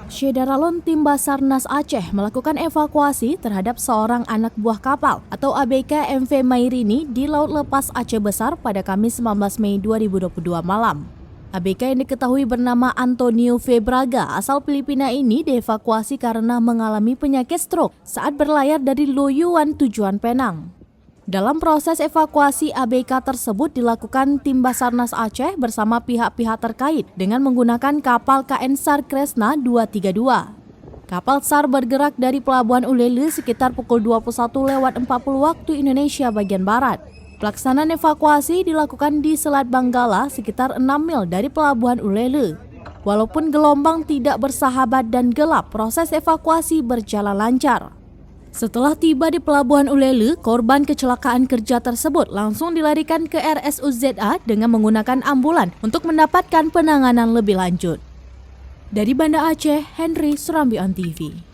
Syedaralon Tim Basarnas Aceh melakukan evakuasi terhadap seorang anak buah kapal atau ABK MV Mairini di Laut Lepas Aceh Besar pada Kamis 19 Mei 2022 malam. ABK yang diketahui bernama Antonio Febraga asal Filipina ini dievakuasi karena mengalami penyakit stroke saat berlayar dari Loyuan tujuan Penang. Dalam proses evakuasi ABK tersebut dilakukan Tim Basarnas Aceh bersama pihak-pihak terkait dengan menggunakan kapal KN SAR Kresna 232. Kapal SAR bergerak dari Pelabuhan Ulele sekitar pukul 21.40 waktu Indonesia bagian Barat. Pelaksanaan evakuasi dilakukan di Selat Banggala sekitar 6 mil dari Pelabuhan Ulele. Walaupun gelombang tidak bersahabat dan gelap, proses evakuasi berjalan lancar. Setelah tiba di Pelabuhan Ulele, korban kecelakaan kerja tersebut langsung dilarikan ke RSUZA dengan menggunakan ambulan untuk mendapatkan penanganan lebih lanjut. Dari Banda Aceh, Henry Surambi on TV.